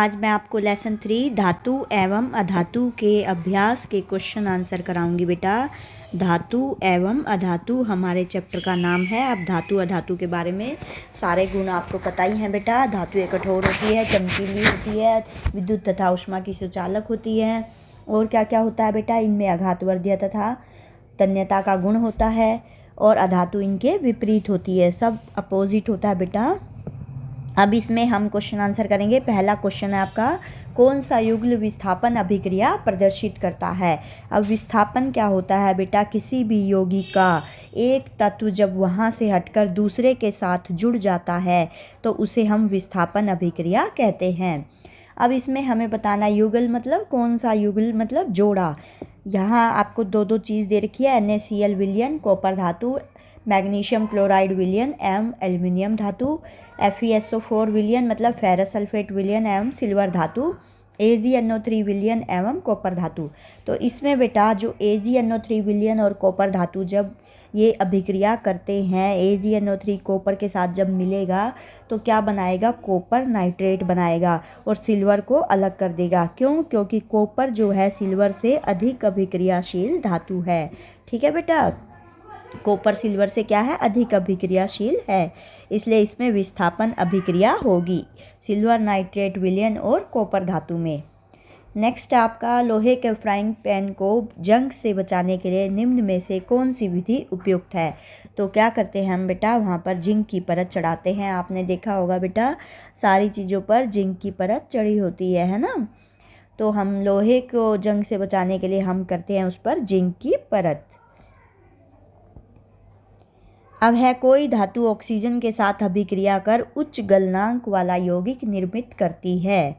आज मैं आपको लेसन 3 धातु एवं अधातु के अभ्यास के क्वेश्चन आंसर कराऊंगी बेटा। धातु एवं अधातु हमारे चैप्टर का नाम है। अब धातु अधातु के बारे में सारे गुण आपको पता ही हैं बेटा। धातु एक कठोर होती है, चमकीली होती है, विद्युत तथा ऊष्मा की सुचालक होती है। और क्या क्या होता है बेटा, इनमें आघातवर्धीय तथा तन्यता का गुण होता है। और अधातु इनके विपरीत होती है, सब अपोजिट होता है बेटा। अब इसमें हम क्वेश्चन आंसर करेंगे। पहला क्वेश्चन है आपका, कौन सा युग्ल विस्थापन अभिक्रिया प्रदर्शित करता है। अब विस्थापन क्या होता है बेटा, किसी भी यौगिक का एक तत्व जब वहाँ से हटकर दूसरे के साथ जुड़ जाता है तो उसे हम विस्थापन अभिक्रिया कहते हैं। अब इसमें हमें बताना, युगल मतलब कौन सा, युगल मतलब जोड़ा। यहाँ आपको दो दो चीज़ दे रखी है, NaCl विलयन कॉपर धातु, मैग्नीशियम क्लोराइड विलयन एवं एल्युमिनियम धातु, FeSO4 विलयन मतलब फेरस सल्फेट विलयन एवं सिल्वर धातु, AgNO3 विलयन एवं कॉपर धातु। तो इसमें बेटा जो AgNO3 विलयन और कॉपर धातु जब ये अभिक्रिया करते हैं, AgNO3 कॉपर के साथ जब मिलेगा तो क्या बनाएगा, कॉपर नाइट्रेट बनाएगा और सिल्वर को अलग कर देगा। क्यों? क्योंकि कॉपर जो है सिल्वर से अधिक अभिक्रियाशील धातु है। ठीक है बेटा, कॉपर सिल्वर से क्या है, अधिक अभिक्रियाशील है, इसलिए इसमें विस्थापन अभिक्रिया होगी सिल्वर नाइट्रेट विलयन और कॉपर धातु में। नेक्स्ट आपका, लोहे के फ्राइंग पैन को जंग से बचाने के लिए निम्न में से कौन सी विधि उपयुक्त है। तो क्या करते हैं हम बेटा, वहाँ पर जिंक की परत चढ़ाते हैं। आपने देखा होगा बेटा, सारी चीज़ों पर जिंक की परत चढ़ी होती है ना। तो हम लोहे को जंग से बचाने के लिए हम करते हैं उस पर जिंक की परत। अब है, कोई धातु ऑक्सीजन के साथ अभिक्रिया कर उच्च गलनांक वाला यौगिक निर्मित करती है।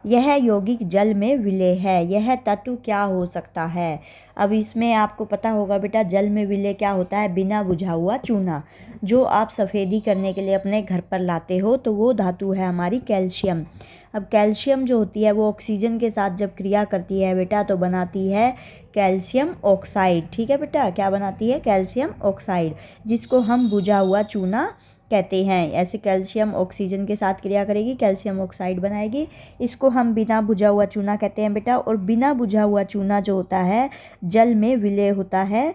यह यौगिक जल में विलेय है। यह तत्व क्या हो सकता है। अब इसमें आपको पता होगा बेटा, जल में विलेय क्या होता है, बिना बुझा हुआ चूना। जो आप सफ़ेदी करने के लिए अपने घर पर लाते हो तो वो धातु है हमारी कैल्शियम। अब कैल्शियम जो होती है वो ऑक्सीजन के साथ जब क्रिया करती है बेटा तो बनाती है कैल्शियम ऑक्साइड। ठीक है बेटा, क्या बनाती है, कैल्शियम ऑक्साइड, जिसको हम बुझा हुआ चूना कहते हैं। ऐसे कैल्शियम ऑक्सीजन के साथ क्रिया करेगी, कैल्शियम ऑक्साइड बनाएगी, इसको हम बिना बुझा हुआ चूना कहते हैं बेटा। और बिना बुझा हुआ चूना जो होता है जल में विलेय होता है।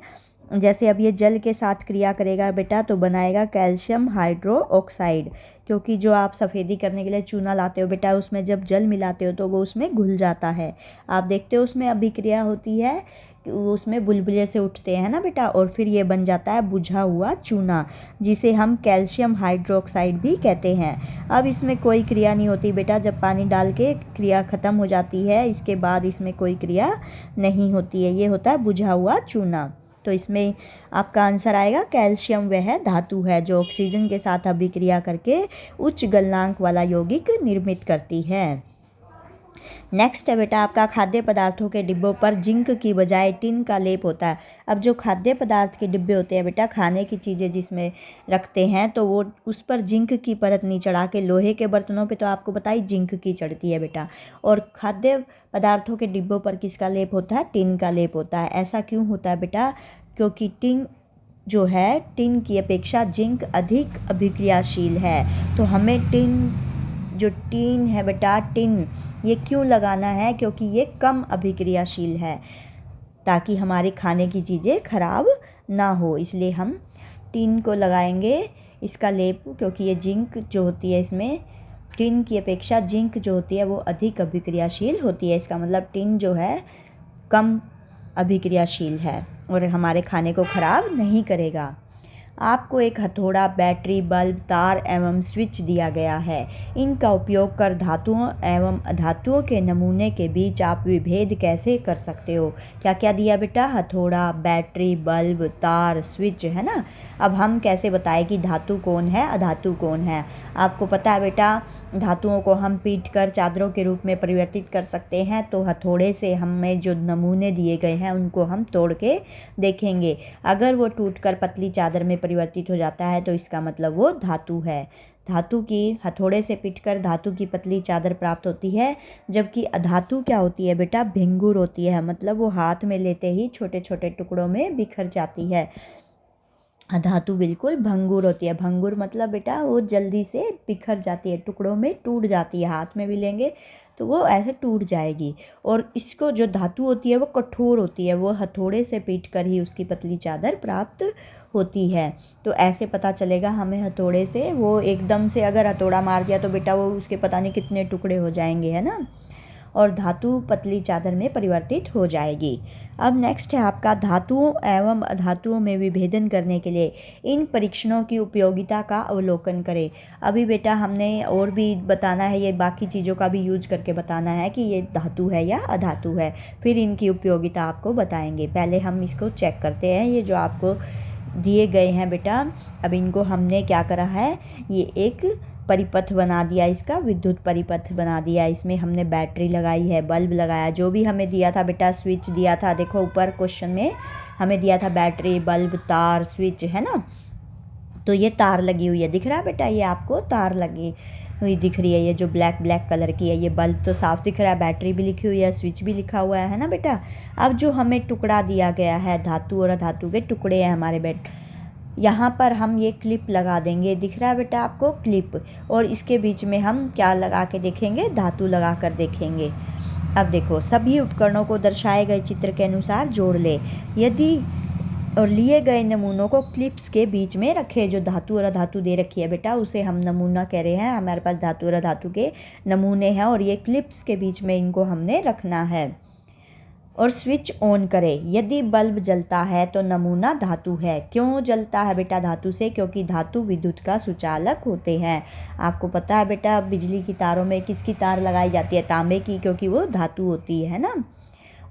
जैसे अब ये जल के साथ क्रिया करेगा बेटा तो बनाएगा कैल्शियम हाइड्रो ऑक्साइड। क्योंकि जो आप सफ़ेदी करने के लिए चूना लाते हो बेटा, उसमें जब जल मिलाते हो तो वो उसमें घुल जाता है। आप देखते हो उसमें अभिक्रिया होती है, उसमें बुलबुले से उठते हैं ना बेटा, और फिर ये बन जाता है बुझा हुआ चूना, जिसे हम कैल्शियम हाइड्रोक्साइड भी कहते हैं। अब इसमें कोई क्रिया नहीं होती बेटा, जब पानी डाल के क्रिया ख़त्म हो जाती है, इसके बाद इसमें कोई क्रिया नहीं होती है, ये होता है बुझा हुआ चूना। तो इसमें आपका आंसर आएगा कैल्शियम वह धातु है जो ऑक्सीजन के साथ अभिक्रिया करके उच्च गलनांक वाला यौगिक निर्मित करती है। नेक्स्ट है बेटा आपका, खाद्य पदार्थों के डिब्बों पर जिंक की बजाय टिन का लेप होता है। अब जो खाद्य पदार्थ के डिब्बे होते हैं बेटा, खाने की चीज़ें जिसमें रखते हैं, तो वो उस पर जिंक की परत नहीं चढ़ा के, लोहे के बर्तनों पे तो आपको पता ही जिंक की चढ़ती है बेटा, और खाद्य पदार्थों के डिब्बों पर किसका लेप होता है, टिन का लेप होता है। ऐसा क्यों होता है बेटा, क्योंकि टिन जो है, टिन की अपेक्षा जिंक अधिक अभिक्रियाशील है। तो हमें जो टिन है बेटा, टिन ये क्यों लगाना है, क्योंकि ये कम अभिक्रियाशील है, ताकि हमारे खाने की चीज़ें खराब ना हो, इसलिए हम टिन को लगाएंगे इसका लेप। क्योंकि ये जिंक जो होती है, इसमें टिन की अपेक्षा जिंक जो होती है वो अधिक अभिक्रियाशील होती है। इसका मतलब टिन जो है कम अभिक्रियाशील है और हमारे खाने को खराब नहीं करेगा। आपको एक हथौड़ा, बैटरी, बल्ब, तार एवं स्विच दिया गया है। इनका उपयोग कर धातुओं एवं अधातुओं के नमूने के बीच आप विभेद कैसे कर सकते हो। क्या क्या दिया बेटा, हथौड़ा, बैटरी, बल्ब, तार, स्विच, है ना। अब हम कैसे बताएं कि धातु कौन है, अधातु कौन है। आपको पता है बेटा, धातुओं को हम पीट कर चादरों के रूप में परिवर्तित कर सकते हैं। तो हथौड़े से हमें जो नमूने दिए गए हैं उनको हम तोड़ के देखेंगे। अगर वो टूटकर पतली चादर में परिवर्तित हो जाता है तो इसका मतलब वो धातु है। धातु की हथौड़े से पीटकर धातु की पतली चादर प्राप्त होती है। जबकि अधातु क्या होती है बेटा, भिंगुर होती है, मतलब वो हाथ में लेते ही छोटे छोटे टुकड़ों में बिखर जाती है। अधातु बिल्कुल भंगुर होती है। भंगुर मतलब बेटा वो जल्दी से बिखर जाती है, टुकड़ों में टूट जाती है, हाथ में भी लेंगे तो वो ऐसे टूट जाएगी। और इसको जो धातु होती है वो कठोर होती है, वो हथौड़े से पीट कर ही उसकी पतली चादर प्राप्त होती है। तो ऐसे पता चलेगा हमें हथौड़े से, वो एकदम से अगर हथौड़ा मार दिया तो बेटा वो उसके पता नहीं कितने टुकड़े हो जाएंगे, है ना, और धातु पतली चादर में परिवर्तित हो जाएगी। अब नेक्स्ट है आपका धातुओं एवं अधातुओं में विभेदन करने के लिए इन परीक्षणों की उपयोगिता का अवलोकन करें। अभी बेटा हमने और भी बताना है, ये बाकी चीज़ों का भी यूज करके बताना है कि ये धातु है या अधातु है, फिर इनकी उपयोगिता आपको बताएंगे। पहले हम इसको चेक करते हैं, ये जो आपको दिए गए हैं बेटा, अब इनको हमने क्या करा है, ये एक परिपथ बना दिया, इसका विद्युत परिपथ बना दिया, इसमें हमने बैटरी लगाई है, बल्ब लगाया, जो भी हमें दिया था बेटा, स्विच दिया था, देखो ऊपर क्वेश्चन में हमें दिया था बैटरी, बल्ब, तार, स्विच, है ना, तो ये तार लगी हुई है, दिख रहा है बेटा, ये आपको तार लगी हुई दिख रही है, ये जो ब्लैक ब्लैक कलर की है, ये बल्ब तो साफ दिख रहा है, बैटरी भी लिखी हुई है, स्विच भी लिखा हुआ है ना बेटा। अब जो हमें टुकड़ा दिया गया है, धातु और अधातु के टुकड़े हैं हमारे बेटा, यहाँ पर हम ये क्लिप लगा देंगे, दिख रहा है बेटा आपको क्लिप, और इसके बीच में हम क्या लगा के देखेंगे, धातु लगा कर देखेंगे। अब देखो सभी उपकरणों को दर्शाए गए चित्र के अनुसार जोड़ ले, यदि और लिए गए नमूनों को क्लिप्स के बीच में रखे, जो धातु और अधातु दे रखी है बेटा उसे हम नमूना कह रहे हैं, हमारे पास धातु और अधातु के नमूने हैं और ये क्लिप्स के बीच में इनको हमने रखना है। और स्विच ऑन करें, यदि बल्ब जलता है तो नमूना धातु है। क्यों जलता है बेटा धातु से, क्योंकि धातु विद्युत का सुचालक होते हैं। आपको पता है बेटा बिजली की तारों में किसकी तार लगाई जाती है, तांबे की, क्योंकि वो धातु होती है ना।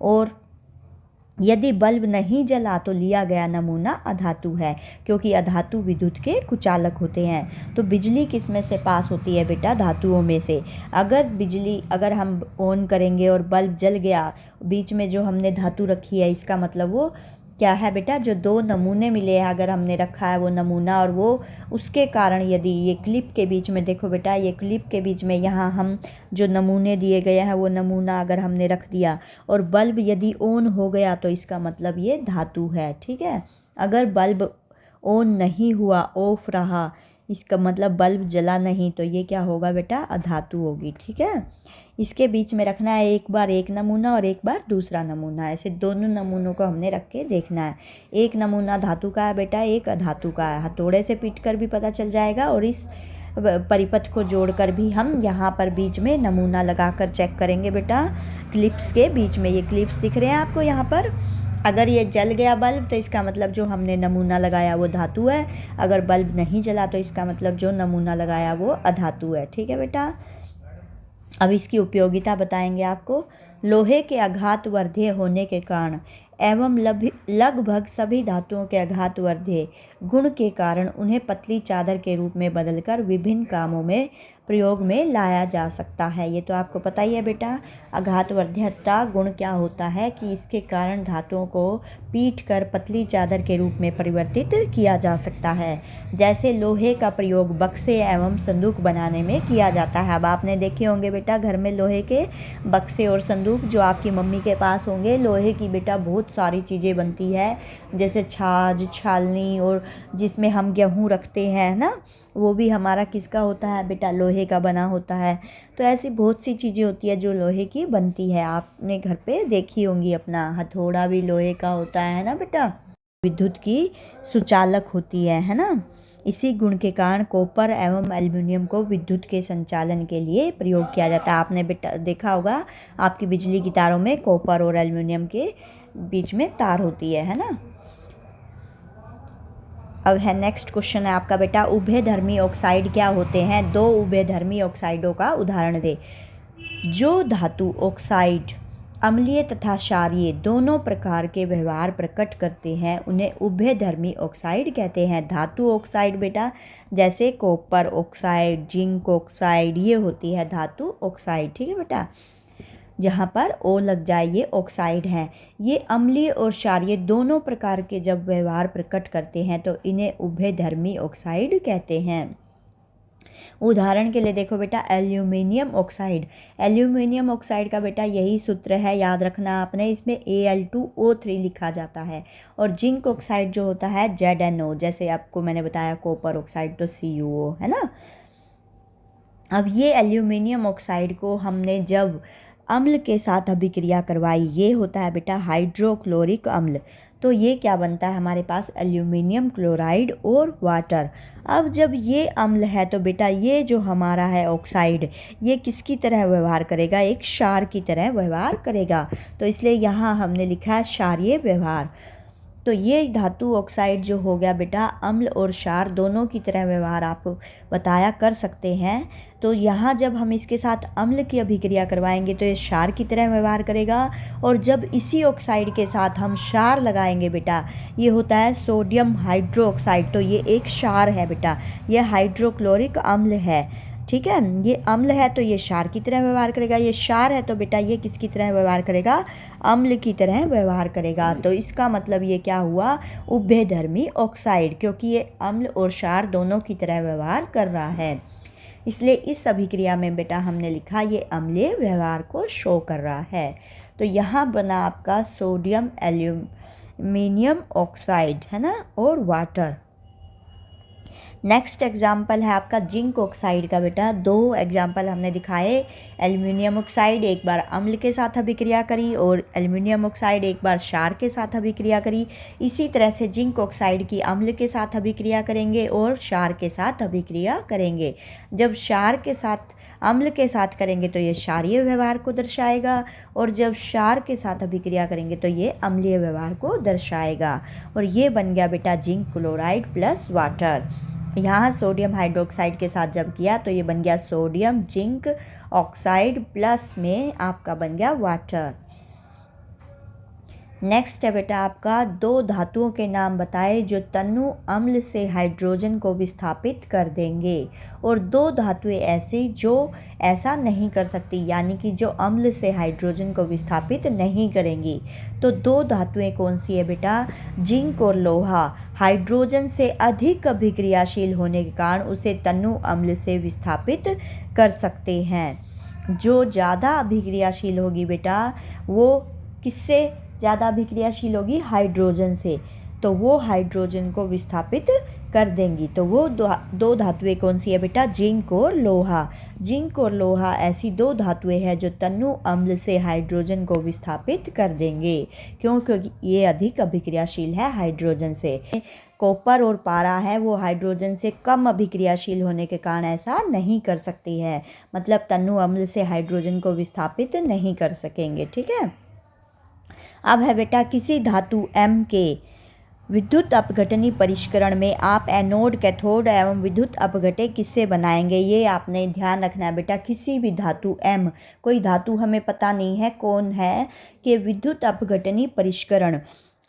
और यदि बल्ब नहीं जला तो लिया गया नमूना अधातु है, क्योंकि अधातु विद्युत के कुचालक होते हैं। तो बिजली किस में से पास होती है बेटा, धातुओं में से। अगर हम ऑन करेंगे और बल्ब जल गया, बीच में जो हमने धातु रखी है, इसका मतलब वो क्या है बेटा, जो दो नमूने मिले हैं, अगर हमने रखा है वो नमूना, और वो उसके कारण यदि ये क्लिप के बीच में, देखो बेटा ये क्लिप के बीच में यहाँ हम जो नमूने दिए गए हैं वो नमूना अगर हमने रख दिया और बल्ब यदि ऑन हो गया तो इसका मतलब ये धातु है, ठीक है। अगर बल्ब ऑन नहीं हुआ, ऑफ रहा, इसका मतलब बल्ब जला नहीं, तो ये क्या होगा बेटा, अधातु होगी, ठीक है। इसके बीच में रखना है एक बार एक नमूना और एक बार दूसरा नमूना, ऐसे दोनों नमूनों को हमने रख के देखना है। एक नमूना धातु का है बेटा, एक अधातु का है, हथौड़े से पीट कर भी पता चल जाएगा, और इस परिपथ को जोड़कर भी हम यहाँ पर बीच में नमूना लगा कर चेक करेंगे बेटा, क्लिप्स के बीच में। ये क्लिप्स दिख रहे हैं आपको यहाँ पर, अगर ये जल गया बल्ब तो इसका मतलब जो हमने नमूना लगाया वो धातु है, अगर बल्ब नहीं जला तो इसका मतलब जो नमूना लगाया वो अधातु है, ठीक है बेटा। अब इसकी उपयोगिता बताएंगे आपको। लोहे के आघातवर्धेय होने के कारण एवं लगभग सभी धातुओं के आघातवर्धेय गुण के कारण उन्हें पतली चादर के रूप में बदलकर विभिन्न कामों में प्रयोग में लाया जा सकता है। ये तो आपको पता ही है बेटा, आघातवर्धकता गुण क्या होता है कि इसके कारण धातुओं को पीट कर पतली चादर के रूप में परिवर्तित किया जा सकता है। जैसे लोहे का प्रयोग बक्से एवं संदूक बनाने में किया जाता है। अब आपने देखे होंगे बेटा घर में लोहे के बक्से और संदूक, जो आपकी मम्मी के पास होंगे, लोहे की बेटा बहुत सारी चीज़ें बनती है, जैसे छाछ, छालनी, और जिसमें हम गेहूँ रखते हैं ना, वो भी हमारा किसका होता है बेटा, लोहे का बना होता है। तो ऐसी बहुत सी चीज़ें होती है जो लोहे की बनती है, आपने घर पे देखी होंगी। अपना हथौड़ा भी लोहे का होता है ना बेटा, विद्युत की सुचालक होती है ना। इसी गुण के कारण कॉपर एवं एल्युमिनियम को विद्युत के संचालन के लिए प्रयोग किया जाता है। आपने बेटा देखा होगा आपकी बिजली की तारों में कॉपर और एल्युमिनियम के बीच में तार होती है ना। अब है नेक्स्ट क्वेश्चन है आपका बेटा, उभयधर्मी ऑक्साइड क्या होते हैं, दो उभयधर्मी ऑक्साइडों का उदाहरण दे। जो धातु ऑक्साइड अम्लीय तथा क्षारीय दोनों प्रकार के व्यवहार प्रकट करते हैं उन्हें उभयधर्मी ऑक्साइड कहते हैं। धातु ऑक्साइड बेटा जैसे कॉपर ऑक्साइड, जिंक ऑक्साइड, ये होती है धातु ऑक्साइड, ठीक है बेटा। जहाँ पर ओ लग जाए ये ऑक्साइड हैं। ये अम्लीय और क्षारीय दोनों प्रकार के जब व्यवहार प्रकट करते हैं तो इन्हें उभयधर्मी ऑक्साइड कहते हैं। उदाहरण के लिए देखो बेटा, एल्यूमिनियम ऑक्साइड। एल्यूमिनियम ऑक्साइड का बेटा यही सूत्र है, याद रखना आपने, इसमें Al2O3 लिखा जाता है। और जिंक ऑक्साइड जो होता है ZnO, जैसे आपको मैंने बताया कॉपर ऑक्साइड तो CuO है ना। अब ये एल्यूमिनियम ऑक्साइड को हमने जब अम्ल के साथ अभिक्रिया करवाई, ये होता है बेटा हाइड्रोक्लोरिक अम्ल, तो ये क्या बनता है हमारे पास, एल्यूमिनियम क्लोराइड और वाटर। अब जब ये अम्ल है तो बेटा ये जो हमारा है ऑक्साइड, ये किसकी तरह व्यवहार करेगा, एक क्षार की तरह व्यवहार करेगा, तो इसलिए यहाँ हमने लिखा है क्षारीय व्यवहार। तो ये धातु ऑक्साइड जो हो गया बेटा, अम्ल और क्षार दोनों की तरह व्यवहार आपको बताया कर सकते हैं। तो यहाँ जब हम इसके साथ अम्ल की अभिक्रिया करवाएंगे तो ये क्षार की तरह व्यवहार करेगा, और जब इसी ऑक्साइड के साथ हम क्षार लगाएंगे बेटा, ये होता है सोडियम हाइड्रोक्साइड, तो ये एक क्षार है बेटा, ये हाइड्रोक्लोरिक अम्ल है, ठीक है। ये अम्ल है तो ये क्षार की तरह व्यवहार करेगा, ये क्षार है तो बेटा ये किसकी तरह व्यवहार करेगा, अम्ल की तरह व्यवहार करेगा। तो इसका मतलब ये क्या हुआ, उभयधर्मी ऑक्साइड, क्योंकि ये अम्ल और क्षार दोनों की तरह व्यवहार कर रहा है, इसलिए इस अभिक्रिया में बेटा हमने लिखा ये अम्लीय व्यवहार को शो कर रहा है। तो यहाँ बना आपका सोडियम एल्यूमिनियम ऑक्साइड है ना, और वाटर। नेक्स्ट एग्जाम्पल है आपका जिंक ऑक्साइड का बेटा। दो एग्जाम्पल हमने दिखाए, एल्यूमिनियम ऑक्साइड एक बार अम्ल के साथ अभिक्रिया करी और एल्यूमिनियम ऑक्साइड एक बार क्षार के साथ अभिक्रिया करी। इसी तरह से जिंक ऑक्साइड की अम्ल के साथ अभिक्रिया करेंगे और क्षार के साथ अभिक्रिया करेंगे। जब क्षार के साथ अम्ल के साथ करेंगे तो ये क्षारीय व्यवहार को दर्शाएगा, और जब क्षार के साथ अभिक्रिया करेंगे तो ये अम्लीय व्यवहार को दर्शाएगा। और ये बन गया बेटा जिंक क्लोराइड प्लस वाटर। यहाँ सोडियम हाइड्रोक्साइड के साथ जब किया तो ये बन गया सोडियम जिंक ऑक्साइड प्लस में आपका बन गया वाटर। नेक्स्ट है बेटा आपका, दो धातुओं के नाम बताए जो तनु अम्ल से हाइड्रोजन को विस्थापित कर देंगे, और दो धातुएं ऐसी जो ऐसा नहीं कर सकती, यानी कि जो अम्ल से हाइड्रोजन को विस्थापित नहीं करेंगी। तो दो धातुएं कौन सी है बेटा, जिंक और लोहा। हाइड्रोजन से अधिक अभिक्रियाशील होने के कारण उसे तनु अम्ल से विस्थापित कर सकते हैं। जो ज़्यादा अभिक्रियाशील होगी बेटा, वो किससे ज़्यादा अभिक्रियाशील होगी, हाइड्रोजन से, तो वो हाइड्रोजन को विस्थापित कर देंगी। तो वो दो धातुएं कौन सी है बेटा, जिंक और लोहा। जिंक और लोहा ऐसी दो धातुएं हैं जो तनु अम्ल से हाइड्रोजन को विस्थापित कर देंगे, क्योंकि ये अधिक अभिक्रियाशील है हाइड्रोजन से। कॉपर और पारा है वो हाइड्रोजन से कम अभिक्रियाशील होने के कारण ऐसा नहीं कर सकती है, मतलब तनु अम्ल से हाइड्रोजन को विस्थापित नहीं कर सकेंगे, ठीक है। अब है बेटा, किसी धातु M के विद्युत अपघटनी परिष्करण में आप एनोड, कैथोड एवं विद्युत अपघटक किससे बनाएंगे, ये आपने ध्यान रखना है बेटा। किसी भी धातु M, कोई धातु हमें पता नहीं है कौन है, कि विद्युत अपघटनी परिष्करण।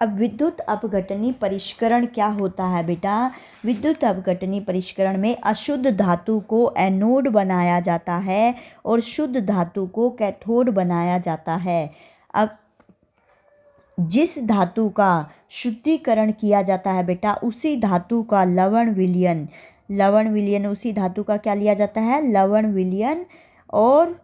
अब विद्युत अपघटनी परिष्करण क्या होता है बेटा, विद्युत अपघटनी परिष्करण में अशुद्ध धातु को एनोड बनाया जाता है और शुद्ध धातु को कैथोड बनाया जाता है। अब जिस धातु का शुद्धिकरण किया जाता है बेटा, उसी धातु का लवण विलयन उसी धातु का क्या लिया जाता है, लवण विलयन, और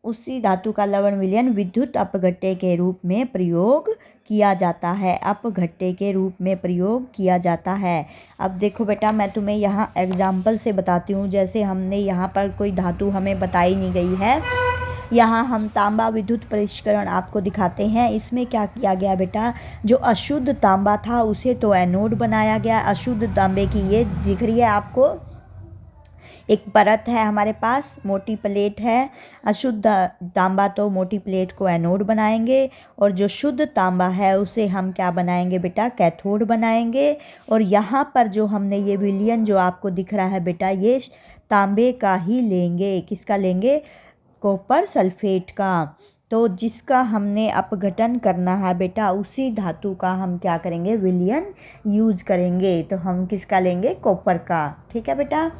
उसी धातु का लवण विलयन विद्युत अपघट्य के रूप में प्रयोग किया जाता है, अपघट्य के रूप में प्रयोग किया जाता है। अब देखो बेटा, मैं तुम्हें यहाँ एग्जाम्पल से बताती हूँ। जैसे हमने यहाँ पर कोई धातु हमें बताई नहीं गई है, यहाँ हम तांबा विद्युत परिष्करण आपको दिखाते हैं। इसमें क्या किया गया बेटा, जो अशुद्ध तांबा था उसे तो एनोड बनाया गया। अशुद्ध तांबे की ये दिख रही है आपको, एक परत है हमारे पास, मोटी प्लेट है। अशुद्ध तांबा तो मोटी प्लेट को एनोड बनाएंगे, और जो शुद्ध तांबा है उसे हम क्या बनाएंगे बेटा, कैथोड बनाएंगे। और यहाँ पर जो हमने ये विलयन जो आपको दिख रहा है बेटा, ये तांबे का ही लेंगे। किसका लेंगे, कॉपर सल्फेट का। तो जिसका हमने अपघटन करना है बेटा, उसी धातु का हम क्या करेंगे, विलयन यूज करेंगे। तो हम किसका लेंगे, कॉपर का, ठीक है बेटा।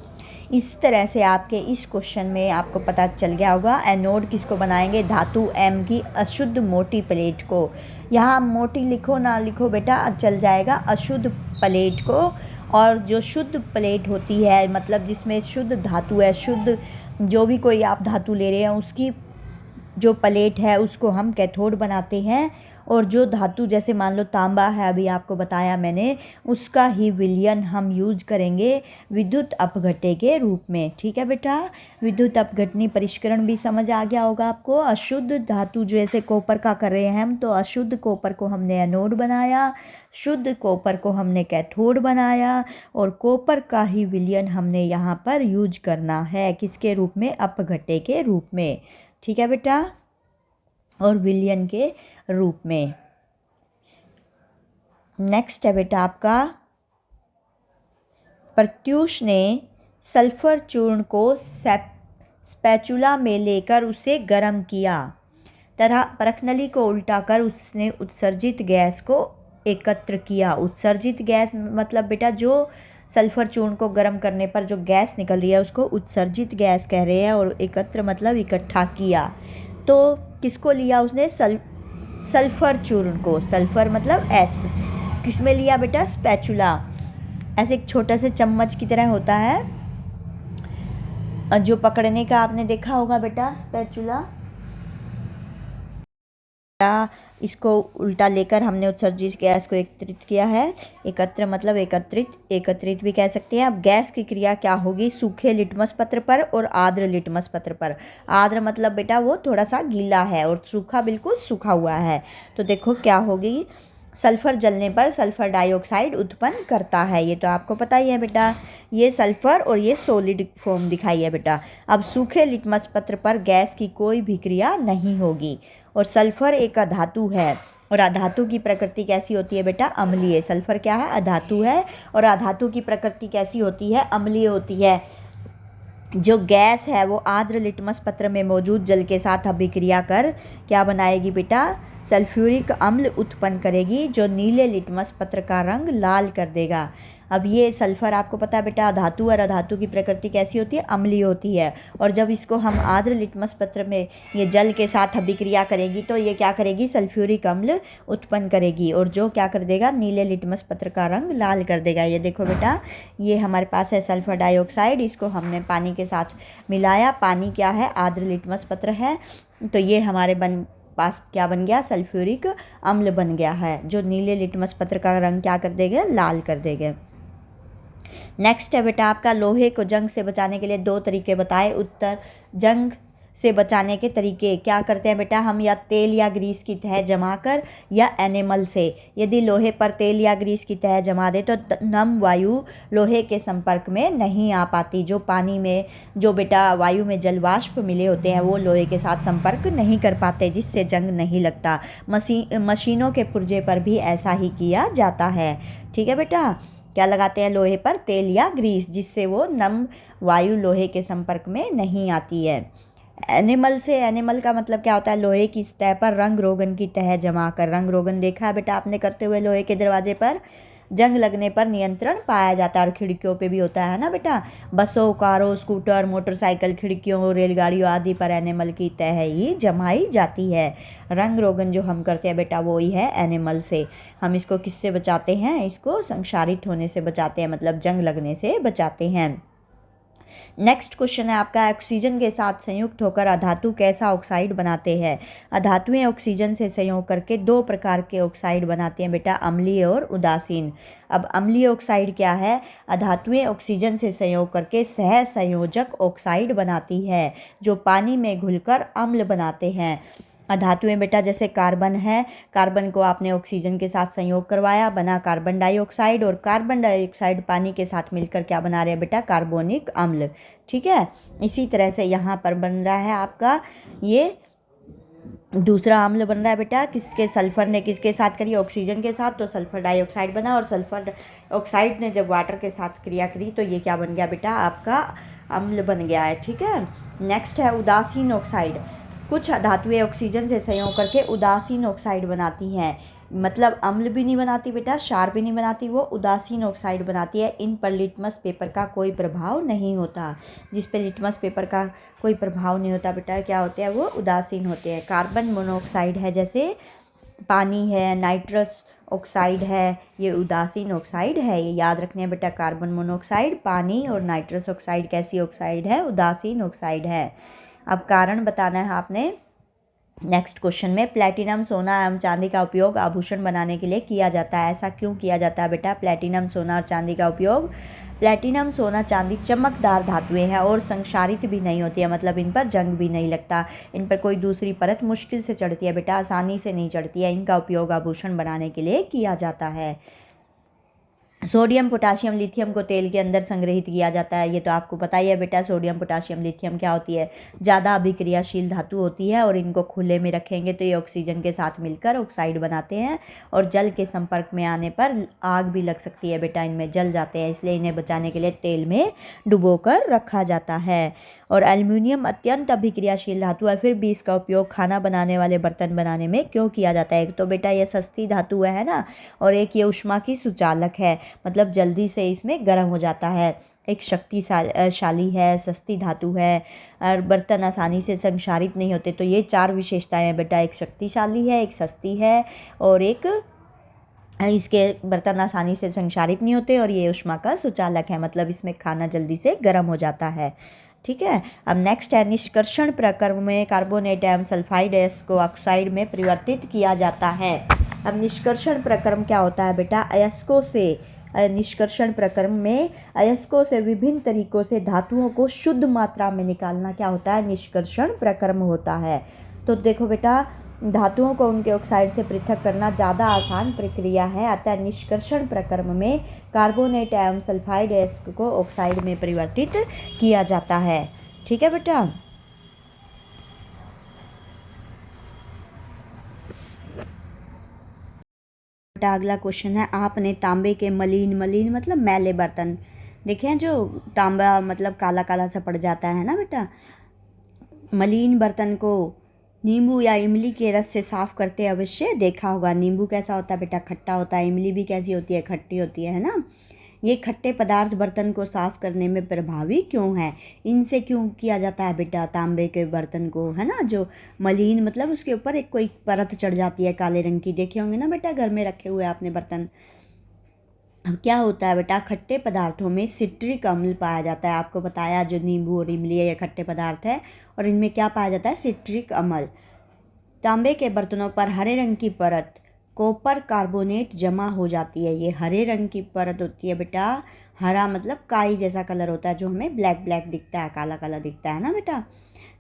इस तरह से आपके इस क्वेश्चन में आपको पता चल गया होगा एनोड किसको बनाएंगे, धातु M की अशुद्ध मोटी प्लेट को। यहाँ मोटी लिखो ना लिखो बेटा, चल जाएगा, अशुद्ध प्लेट को। और जो शुद्ध प्लेट होती है, मतलब जिसमें शुद्ध धातु है, शुद्ध जो भी कोई आप धातु ले रहे हैं उसकी जो प्लेट है उसको हम कैथोड बनाते हैं। और जो धातु जैसे मान लो तांबा है, अभी आपको बताया मैंने, उसका ही विलयन हम यूज करेंगे विद्युत अपघट्य के रूप में। ठीक है बेटा, विद्युत अपघटनी परिष्करण भी समझ आ गया होगा आपको। अशुद्ध धातु जैसे कॉपर का कर रहे हैं हम, तो अशुद्ध कॉपर को हमने एनोड बनाया, शुद्ध कॉपर को हमने कैथोड बनाया, और कॉपर का ही विलयन हमने यहाँ पर यूज करना है किसके रूप में? अपघट्य के रूप में। ठीक है बेटा, और विलयन के रूप में। नेक्स्ट है बेटा आपका, प्रत्यूष ने सल्फर चूर्ण को स्पैचुला में लेकर उसे गर्म किया। तरह परखनली को उल्टा कर उसने उत्सर्जित गैस को एकत्र किया। उत्सर्जित गैस मतलब बेटा जो सल्फर चूर्ण को गर्म करने पर जो गैस निकल रही है उसको उत्सर्जित गैस कह रहे हैं, और एकत्र मतलब इकट्ठा किया। तो किसको लिया उसने? सल्फर चूर्ण को। सल्फर मतलब एस, किस में लिया बेटा? स्पैचुला। ऐसे एक छोटा सा चम्मच की तरह होता है जो पकड़ने का आपने देखा होगा बेटा, स्पैचुला। इसको उल्टा लेकर हमने उत्सर्जित गैस को एकत्रित किया है। एकत्र मतलब एकत्रित, एकत्रित भी कह सकते हैं। अब गैस की क्रिया क्या होगी? सूखे लिटमस पत्र पर और आर्द्र लिटमस पत्र पर। आर्द्र मतलब बेटा वो थोड़ा सा गीला है, और सूखा बिल्कुल सूखा हुआ है। तो देखो क्या होगी, सल्फर जलने पर सल्फर डाइऑक्साइड उत्पन्न करता है, ये तो आपको पता ही है बेटा। ये सल्फर और ये सॉलिड फॉर्म दिखाई है बेटा। अब सूखे लिटमस पत्र पर गैस की कोई भी क्रिया नहीं होगी, और सल्फर एक अधातु है, और अधातु की प्रकृति कैसी होती है बेटा? अम्लीय। सल्फर क्या है? अधातु है, और अधातु की प्रकृति कैसी होती है? अम्लीय होती है। जो गैस है वो आर्द्र लिटमस पत्र में मौजूद जल के साथ अभिक्रिया कर क्या बनाएगी बेटा? सल्फ्यूरिक अम्ल उत्पन्न करेगी, जो नीले लिटमस पत्र का रंग लाल कर देगा। अब ये सल्फर आपको पता है बेटा धातु, और अधातु की प्रकृति कैसी होती है? अम्लीय होती है। और जब इसको हम आर्द्र लिटमस पत्र में ये जल के साथ अभिक्रिया करेगी तो ये क्या करेगी? सल्फ्यूरिक अम्ल उत्पन्न करेगी, और जो क्या कर देगा? नीले लिटमस पत्र का रंग लाल कर देगा। ये देखो बेटा, ये हमारे पास है सल्फर डाइऑक्साइड, इसको हमने पानी के साथ मिलाया। पानी क्या है? आर्द्र लिटमस पत्र है। तो ये हमारे पास क्या बन गया? सल्फ्यूरिक अम्ल बन गया है, जो नीले लिटमस पत्र का रंग क्या कर देगा? लाल कर देगा। नेक्स्ट है बेटा आपका, लोहे को जंग से बचाने के लिए 2 तरीके बताए। उत्तर, जंग से बचाने के तरीके क्या करते हैं बेटा हम? या तेल या ग्रीस की तह जमा कर, या एनेमल से। यदि लोहे पर तेल या ग्रीस की तह जमा दे तो नम वायु लोहे के संपर्क में नहीं आ पाती। जो पानी में जो बेटा वायु में जलवाष्प मिले होते हैं वो लोहे के साथ संपर्क नहीं कर पाते, जिससे जंग नहीं लगता। मशीनों के पुर्जे पर भी ऐसा ही किया जाता है। ठीक है बेटा, क्या लगाते हैं लोहे पर? तेल या ग्रीस, जिससे वो नम वायु लोहे के संपर्क में नहीं आती है। एनिमल से, एनिमल का मतलब क्या होता है? लोहे की सतह पर रंग रोगन की तह जमा कर। रंग रोगन देखा है बेटा आपने करते हुए लोहे के दरवाजे पर? जंग लगने पर नियंत्रण पाया जाता है, और खिड़कियों पे भी होता है ना बेटा। बसों, कारों, स्कूटर, मोटरसाइकिल, खिड़कियों, रेलगाड़ियों आदि पर एनिमल की तह ही जमाई जाती है। रंग रोगन जो हम करते हैं बेटा वो ही है एनिमल से। हम इसको किससे बचाते हैं? इसको संक्षारित होने से बचाते हैं, मतलब जंग लगने से बचाते हैं। नेक्स्ट क्वेश्चन है आपका, ऑक्सीजन के साथ संयुक्त होकर अधातु कैसा ऑक्साइड बनाते हैं? अधातुएं ऑक्सीजन से संयोग करके 2 प्रकार के ऑक्साइड बनाते हैं बेटा, अम्लीय और उदासीन। अब अम्लीय ऑक्साइड क्या है? अधातुएं ऑक्सीजन से संयोग करके सह संयोजक ऑक्साइड बनाती है, जो पानी में घुलकर अम्ल बनाते हैं। अधातुएं बेटा जैसे कार्बन है, कार्बन को आपने ऑक्सीजन के साथ संयोग करवाया, बना कार्बन डाइऑक्साइड, और कार्बन डाइऑक्साइड पानी के साथ मिलकर क्या बना रहे हैं बेटा? कार्बोनिक अम्ल। ठीक है, इसी तरह से यहाँ पर बन रहा है आपका ये दूसरा अम्ल बन रहा है बेटा, किसके? सल्फर ने किसके साथ करी? ऑक्सीजन के साथ, तो सल्फर डाइऑक्साइड बना, और सल्फर डाइऑक्साइड ने जब वाटर के साथ क्रिया करी तो ये क्या बन गया बेटा? आपका अम्ल बन गया है। ठीक है, नेक्स्ट है उदासीन ऑक्साइड। कुछ धातुएं ऑक्सीजन से संयोग करके उदासीन ऑक्साइड बनाती हैं, मतलब अम्ल भी नहीं बनाती बेटा, क्षार भी नहीं बनाती, वो उदासीन ऑक्साइड बनाती है। इन पर लिटमस पेपर का कोई प्रभाव नहीं होता। जिस पे लिटमस पेपर का कोई प्रभाव नहीं होता बेटा, क्या होते हैं वो? उदासीन होते हैं। कार्बन मोनोऑक्साइड है, जैसे पानी है, नाइट्रस ऑक्साइड है ये उदासीन ऑक्साइड है, ये याद रखने बेटा। कार्बन मोनोऑक्साइड पानी और नाइट्रस ऑक्साइड कैसी ऑक्साइड है? उदासीन ऑक्साइड है। अब कारण बताना है आपने नेक्स्ट क्वेश्चन में। प्लैटिनम सोना एवं चांदी का उपयोग आभूषण बनाने के लिए किया जाता है, ऐसा क्यों किया जाता है बेटा? प्लैटिनम सोना और चांदी का उपयोग, प्लैटिनम सोना चांदी चमकदार धातुएं हैं और संक्षारित भी नहीं होती है, मतलब इन पर जंग भी नहीं लगता, इन पर कोई दूसरी परत मुश्किल से चढ़ती है बेटा, आसानी से नहीं चढ़ती है। इनका उपयोग आभूषण बनाने के लिए किया जाता है। सोडियम पोटाशियम लिथियम को तेल के अंदर संग्रहित किया जाता है, ये तो आपको पता ही है बेटा। सोडियम पोटाशियम लिथियम क्या होती है? ज़्यादा अभिक्रियाशील धातु होती है और इनको खुले में रखेंगे तो ये ऑक्सीजन के साथ मिलकर ऑक्साइड बनाते हैं और जल के संपर्क में आने पर आग भी लग सकती है बेटा, इनमें जल जाते हैं, इसलिए इन्हें बचाने के लिए तेल में डुबोकर रखा जाता है। और एल्युमिनियम अत्यंत अभिक्रियाशील धातु है, फिर भी इसका उपयोग खाना बनाने वाले बर्तन बनाने में क्यों किया जाता है? एक तो बेटा ये सस्ती धातु है ना, और एक ये ऊष्मा की सुचालक है, मतलब जल्दी से इसमें गर्म हो जाता है। एक शक्तिशाली है, सस्ती धातु है और बर्तन आसानी से संक्षारित नहीं होते। तो ये 4 विशेषताएं हैं बेटा, एक शक्तिशाली है, एक सस्ती है और एक इसके बर्तन आसानी से संक्षारित नहीं होते और ये ऊष्मा का सुचालक है, मतलब इसमें खाना जल्दी से गर्म हो जाता है। ठीक है। अब नेक्स्ट है निष्कर्षण प्रक्रम में कार्बोनेट एवं सल्फाइड अयस्क को ऑक्साइड में परिवर्तित किया जाता है। अब निष्कर्षण प्रक्रम क्या होता है बेटा? अयस्कों से, निष्कर्षण प्रक्रम में अयस्कों से विभिन्न तरीकों से धातुओं को शुद्ध मात्रा में निकालना क्या होता है? निष्कर्षण प्रक्रम होता है। तो देखो बेटा, धातुओं को उनके ऑक्साइड से पृथक करना ज़्यादा आसान प्रक्रिया है, अतः निष्कर्षण प्रक्रम में कार्बोनेट एवं सल्फाइड अयस्क को ऑक्साइड में परिवर्तित किया जाता है। ठीक है बेटा। अगला क्वेश्चन है, आपने तांबे के मलिन मतलब मैले बर्तन देखे हैं, जो तांबा मतलब काला काला सा पड़ जाता है ना बेटा, मलिन बर्तन को नींबू या इमली के रस से साफ करते अवश्य देखा होगा। नींबू कैसा होता है बेटा? खट्टा होता है। इमली भी कैसी होती है? खट्टी होती है ना। ये खट्टे पदार्थ बर्तन को साफ करने में प्रभावी क्यों है? इनसे क्यों किया जाता है बेटा तांबे के बर्तन को, है ना? जो मलिन मतलब उसके ऊपर एक कोई परत चढ़ जाती है काले रंग की, देखे होंगे ना बेटा घर में रखे हुए आपने बर्तन। अब क्या होता है बेटा, खट्टे पदार्थों में सिट्रिक अम्ल पाया जाता है। आपको बताया जो नींबू और इमली है ये खट्टे पदार्थ है और इनमें क्या पाया जाता है? सिट्रिक अम्ल। तांबे के बर्तनों पर हरे रंग की परत कॉपर कार्बोनेट जमा हो जाती है। ये हरे रंग की परत होती है बेटा, हरा मतलब काई जैसा कलर होता है, जो हमें ब्लैक ब्लैक दिखता है, काला काला दिखता है ना बेटा।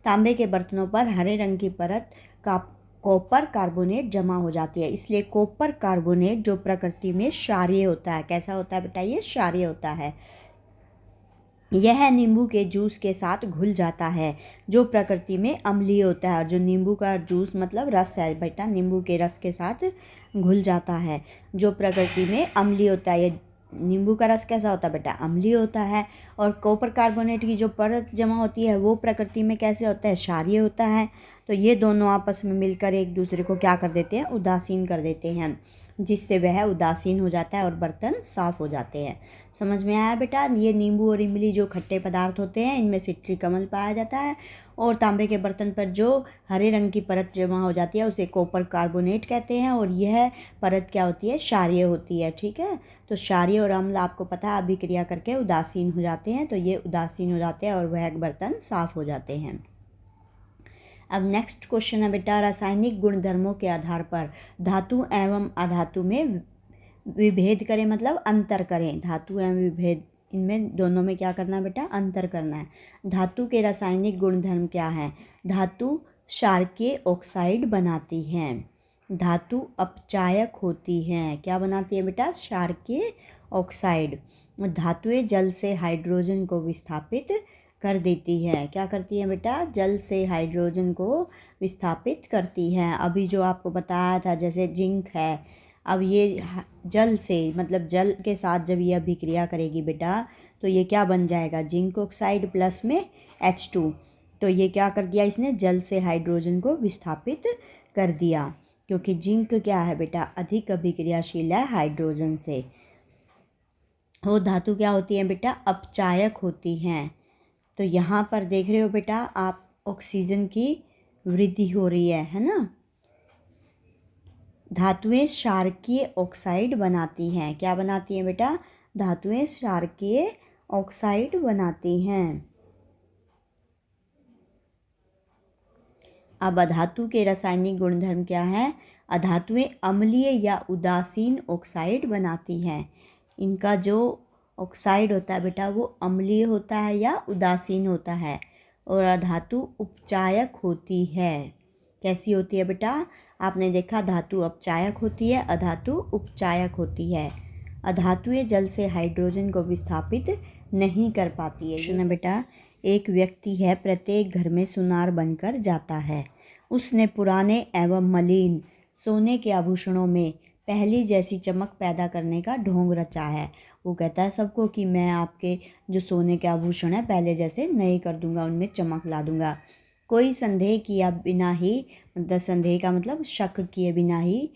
तांबे के बर्तनों पर हरे रंग की परत का कॉपर कार्बोनेट जमा हो जाती है, इसलिए कॉपर कार्बोनेट जो प्रकृति में क्षारीय होता है। कैसा होता है बेटा? ये क्षारीय होता है। यह नींबू के जूस के साथ घुल जाता है, जो प्रकृति में अम्लीय होता है। और जो नींबू का जूस मतलब रस है बेटा, नींबू के रस के साथ घुल जाता है, जो प्रकृति में अम्लीय होता है। ये नींबू का रस कैसा होता है बेटा? अम्लीय होता है। और कॉपर कार्बोनेट की जो परत जमा होती है वो प्रकृति में कैसे होता है? क्षारीय होता है। तो ये दोनों आपस में मिलकर एक दूसरे को क्या कर देते हैं? उदासीन कर देते हैं, जिससे वह उदासीन हो जाता है और बर्तन साफ हो जाते हैं। समझ में आया बेटा? ये नींबू और इमली जो खट्टे पदार्थ होते हैं इनमें सिट्रिक अम्ल पाया जाता है और तांबे के बर्तन पर जो हरे रंग की परत जमा हो जाती है उसे कॉपर कार्बोनेट कहते हैं और यह परत क्या होती है? क्षारीय होती है। ठीक है। तो क्षारीय और अम्ल आपको पता है अभिक्रिया करके उदासीन हो जाते हैं, तो ये उदासीन हो जाते हैं और वह बर्तन साफ हो जाते हैं। अब नेक्स्ट क्वेश्चन है बेटा, रासायनिक गुणधर्मों के आधार पर धातु एवं अधातु में विभेद करें, मतलब अंतर करें। धातु एवं विभेद, इनमें दोनों में क्या करना है बेटा? अंतर करना है। धातु के रासायनिक गुणधर्म क्या हैं? धातु क्षारकीय ऑक्साइड बनाती हैं, धातु अपचायक होती हैं। क्या बनाती है बेटा? क्षारकीय ऑक्साइड। धातुएं जल से हाइड्रोजन को विस्थापित कर देती है। क्या करती है बेटा? जल से हाइड्रोजन को विस्थापित करती है। अभी जो आपको बताया था जैसे जिंक है, अब ये जल से मतलब जल के साथ जब ये अभिक्रिया करेगी बेटा तो ये क्या बन जाएगा? जिंक ऑक्साइड प्लस में H2। तो ये क्या कर दिया इसने? जल से हाइड्रोजन को विस्थापित कर दिया, क्योंकि जिंक क्या है बेटा? अधिक अभिक्रियाशील है हाइड्रोजन से। वो धातु क्या होती है बेटा? अपचायक होती हैं। तो यहाँ पर देख रहे हो बेटा आप, ऑक्सीजन की वृद्धि हो रही है ना। धातुएं क्षारकीय ऑक्साइड बनाती हैं। क्या बनाती हैं बेटा? धातुएं क्षारकीय ऑक्साइड बनाती हैं। अब अधातु के रासायनिक गुणधर्म क्या है? अधातुएं अम्लीय या उदासीन ऑक्साइड बनाती हैं। इनका जो ऑक्साइड होता है बेटा वो अम्लीय होता है या उदासीन होता है। और अधातु उपचायक होती है। कैसी होती है बेटा? आपने देखा धातु अपचायक होती है, अधातु उपचायक होती है। अधातुएं जल से हाइड्रोजन को विस्थापित नहीं कर पाती है। सुना बेटा, एक व्यक्ति है, प्रत्येक घर में सुनार बनकर जाता है। उसने पुराने एवं मलिन सोने के आभूषणों में पहली जैसी चमक पैदा करने का ढोंग रचा है। वो कहता है सबको कि मैं आपके जो सोने के आभूषण हैं पहले जैसे नए कर दूंगा, उनमें चमक ला दूंगा। कोई संदेह किया बिना ही, मतलब संदेह का मतलब शक किए बिना ही,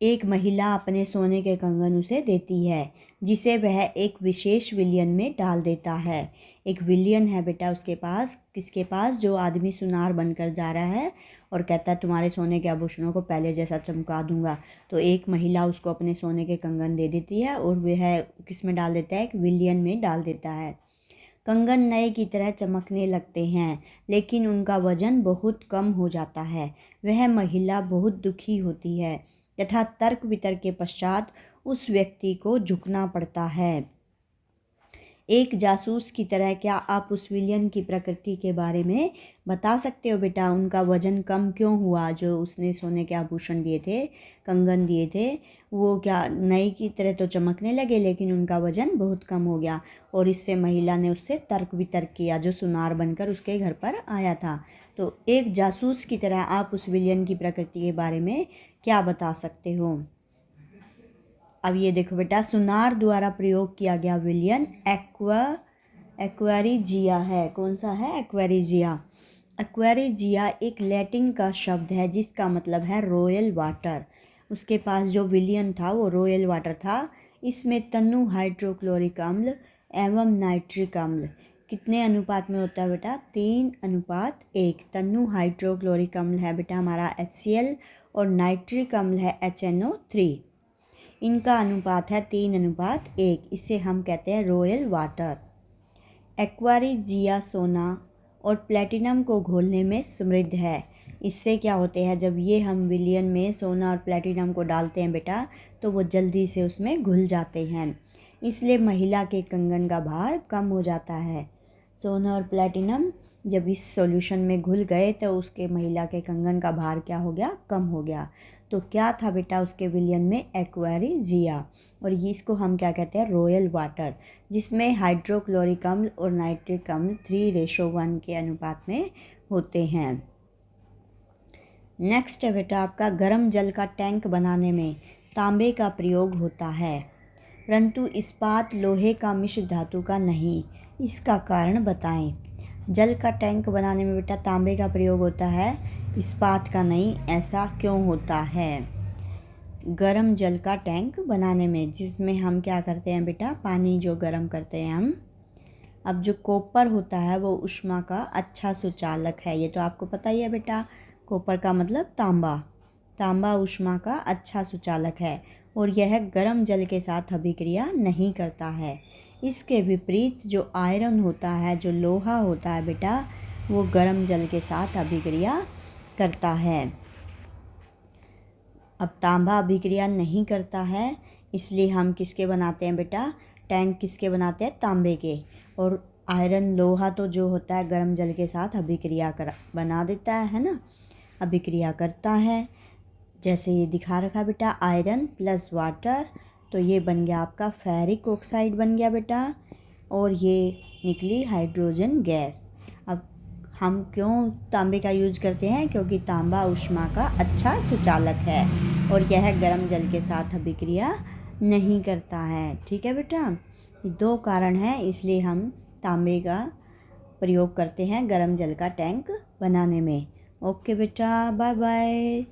एक महिला अपने सोने के कंगन उसे देती है, जिसे वह एक विशेष विलयन में डाल देता है। एक विलयन है बेटा उसके पास, किसके पास? जो आदमी सुनार बनकर जा रहा है और कहता है तुम्हारे सोने के आभूषणों को पहले जैसा चमका दूंगा। तो एक महिला उसको अपने सोने के कंगन दे देती है और वह किस में डाल देता है? एक विलयन में डाल देता है। कंगन नए की तरह चमकने लगते हैं, लेकिन उनका वजन बहुत कम हो जाता है। वह महिला बहुत दुखी होती है तथा तर्क वितर्क के पश्चात उस व्यक्ति को झुकना पड़ता है। एक जासूस की तरह क्या आप उस विलियन की प्रकृति के बारे में बता सकते हो बेटा? उनका वजन कम क्यों हुआ? जो उसने सोने के आभूषण दिए थे, कंगन दिए थे, वो क्या नई की तरह तो चमकने लगे, लेकिन उनका वजन बहुत कम हो गया। और इससे महिला ने उससे तर्क वितर्क किया, जो सुनार बनकर उसके घर पर आया था। तो एक जासूस की तरह आप उस विलियन की प्रकृति के बारे में क्या बता सकते हो? अब ये देखो बेटा, सुनार द्वारा प्रयोग किया गया विलयन एक्वेरिजिया है। कौन सा है? एक्वेरिजिया। एक्वेरिजिया एक लैटिन का शब्द है जिसका मतलब है रॉयल वाटर। उसके पास जो विलयन था वो रॉयल वाटर था। इसमें तन्नु हाइड्रोक्लोरिक अम्ल एवं नाइट्रिक अम्ल कितने अनुपात में होता है बेटा? 3:1। तन्नु हाइड्रोक्लोरिक अम्ल है बेटा हमारा HCl और नाइट्रिक अम्ल है HNO3। इनका अनुपात है 3:1। इसे हम कहते हैं रॉयल वाटर। एक्वारिजिया सोना और प्लेटिनम को घोलने में समृद्ध है। इससे क्या होते हैं, जब ये हम विलयन में सोना और प्लेटिनम को डालते हैं बेटा तो वो जल्दी से उसमें घुल जाते हैं। इसलिए महिला के कंगन का भार कम हो जाता है। सोना और प्लेटिनम जब इस सॉल्यूशन में घुल गए तो उसके महिला के कंगन का भार क्या हो गया? कम हो गया। तो क्या था बेटा उसके विलयन में? एक्वेरिजिया। और इसको हम क्या कहते हैं? रॉयल वाटर, जिसमें हाइड्रोक्लोरिक अम्ल और नाइट्रिक अम्ल 3:1 के अनुपात में होते हैं। नेक्स्ट है बेटा आपका, गर्म जल का टैंक बनाने में तांबे का प्रयोग होता है, परंतु इस्पात लोहे का मिश्र धातु का नहीं। इसका कारण बताएं। जल का टैंक बनाने में बेटा तांबे का प्रयोग होता है, इस्पात का नहीं। ऐसा क्यों होता है? गर्म जल का टैंक बनाने में, जिसमें हम क्या करते हैं बेटा? पानी जो गर्म करते हैं हम। अब जो कॉपर होता है वो ऊष्मा का अच्छा सुचालक है, ये तो आपको पता ही है बेटा। कॉपर का मतलब तांबा। तांबा ऊष्मा का अच्छा सुचालक है और यह गर्म जल के साथ अभिक्रिया नहीं करता है। इसके विपरीत जो आयरन होता है, जो लोहा होता है बेटा, वो गर्म जल के साथ अभिक्रिया करता है। अब तांबा अभिक्रिया नहीं करता है, इसलिए हम किसके बनाते हैं बेटा? टैंक किसके बनाते हैं? तांबे के। और आयरन लोहा तो जो होता है गर्म जल के साथ अभिक्रिया बना देता है ना, अभिक्रिया करता है। जैसे ये दिखा रखा बेटा, आयरन प्लस वाटर, तो ये बन गया आपका फेरिक ऑक्साइड बन गया बेटा, और ये निकली हाइड्रोजन गैस। अब हम क्यों तांबे का यूज करते हैं? क्योंकि तांबा ऊष्मा का अच्छा सुचालक है और यह गर्म जल के साथ अभिक्रिया नहीं करता है। ठीक है बेटा, ये 2 कारण हैं इसलिए हम तांबे का प्रयोग करते हैं गर्म जल का टैंक बनाने में। ओके बेटा, बाय बाय।